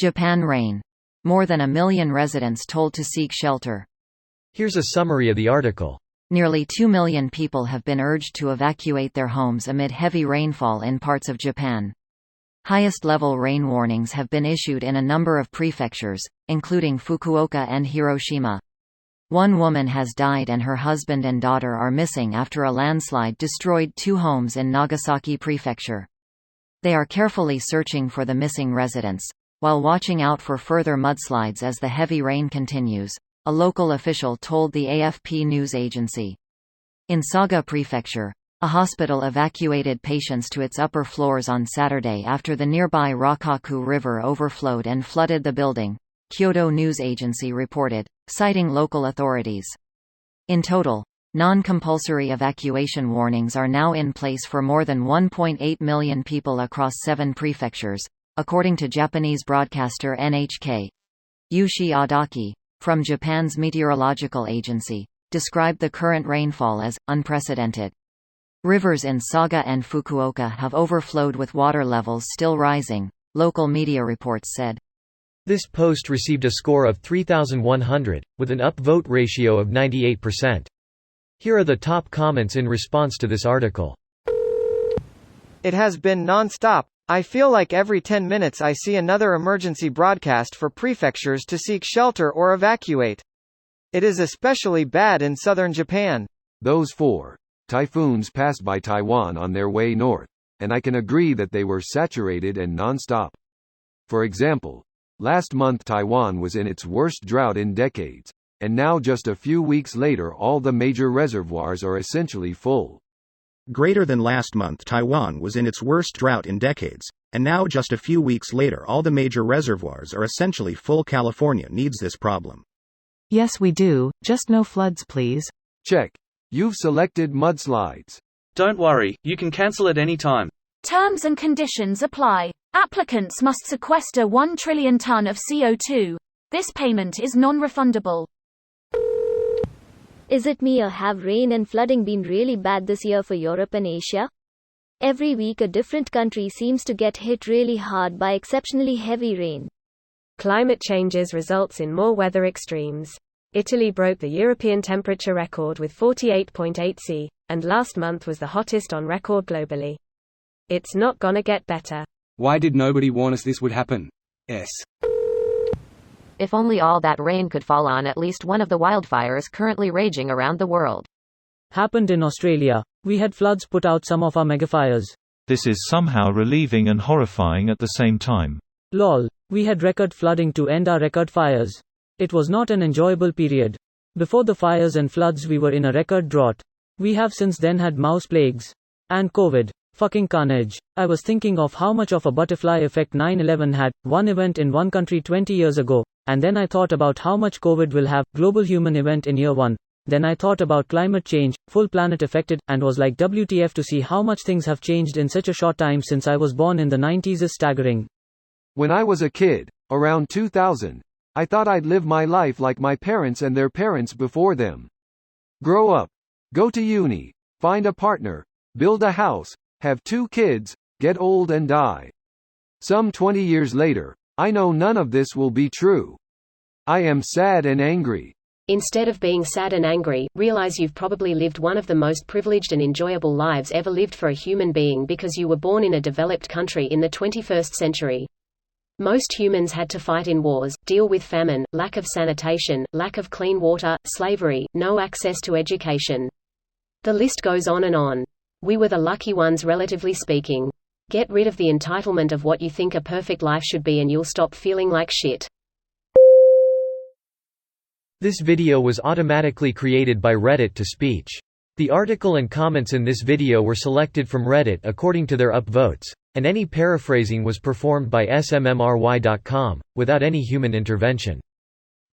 Japan rain. More than 1 million residents told to seek shelter. Here's a summary of the article. Nearly 2 million people have been urged to evacuate their homes amid heavy rainfall in parts of Japan. Highest-level rain warnings have been issued in a number of prefectures, including Fukuoka and Hiroshima. One woman has died and her husband and daughter are missing after a landslide destroyed 2 homes in Nagasaki Prefecture. They are carefully searching for the missing residents, while watching out for further mudslides as the heavy rain continues, a local official told the AFP news agency. In Saga Prefecture, a hospital evacuated patients to its upper floors on Saturday after the nearby Rakaku River overflowed and flooded the building, Kyodo News Agency reported, citing local authorities. In total, non-compulsory evacuation warnings are now in place for more than 1.8 million people across 7 prefectures, according to Japanese broadcaster NHK. Yushi Adaki, from Japan's meteorological agency, described the current rainfall as unprecedented. Rivers in Saga and Fukuoka have overflowed with water levels still rising, local media reports said. This post received a score of 3,100, with an upvote ratio of 98%. Here are the top comments in response to this article. It has been non-stop. I feel like every 10 minutes I see another emergency broadcast for prefectures to seek shelter or evacuate. It is especially bad in southern Japan. Those 4 typhoons passed by Taiwan on their way north, and I can agree that they were saturated and non-stop. For example, last month Taiwan was in its worst drought in decades, and now just a few weeks later all the major reservoirs are essentially full. Greater than last month Taiwan was in its worst drought in decades, and now just a few weeks later all the major reservoirs are essentially full. California needs this problem. Yes we do, just no floods please. Check. You've selected mudslides. Don't worry, you can cancel at any time. Terms and conditions apply. Applicants must sequester 1 trillion ton of CO2. This payment is non-refundable. Is it me or have rain and flooding been really bad this year for Europe and Asia? Every week a different country seems to get hit really hard by exceptionally heavy rain. Climate changes results in more weather extremes. Italy broke the European temperature record with 48.8 C, and last month was the hottest on record globally. It's not gonna get better. Why did nobody warn us this would happen? If only all that rain could fall on at least one of the wildfires currently raging around the world. Happened in Australia. We had floods put out some of our megafires. This is somehow relieving and horrifying at the same time. Lol. We had record flooding to end our record fires. It was not an enjoyable period. Before the fires and floods we were in a record drought. We have since then had mouse plagues. And COVID. Fucking carnage. I was thinking of how much of a butterfly effect 9/11 had, one event in one country 20 years ago, and then I thought about how much COVID will have, global human event in year 1. Then I thought about climate change, full planet affected, and was like WTF to see how much things have changed in such a short time since I was born in the 90s is staggering. When I was a kid, around 2000, I thought I'd live my life like my parents and their parents before them. Grow up, go to uni, find a partner, build a house, have 2 kids, get old and die. Some 20 years later, I know none of this will be true. I am sad and angry. Instead of being sad and angry, realize you've probably lived one of the most privileged and enjoyable lives ever lived for a human being because you were born in a developed country in the 21st century. Most humans had to fight in wars, deal with famine, lack of sanitation, lack of clean water, slavery, no access to education. The list goes on and on. We were the lucky ones relatively speaking. Get rid of the entitlement of what you think a perfect life should be and you'll stop feeling like shit. This video was automatically created by Reddit to speech. The article and comments in this video were selected from Reddit according to their upvotes, and any paraphrasing was performed by smmry.com, without any human intervention.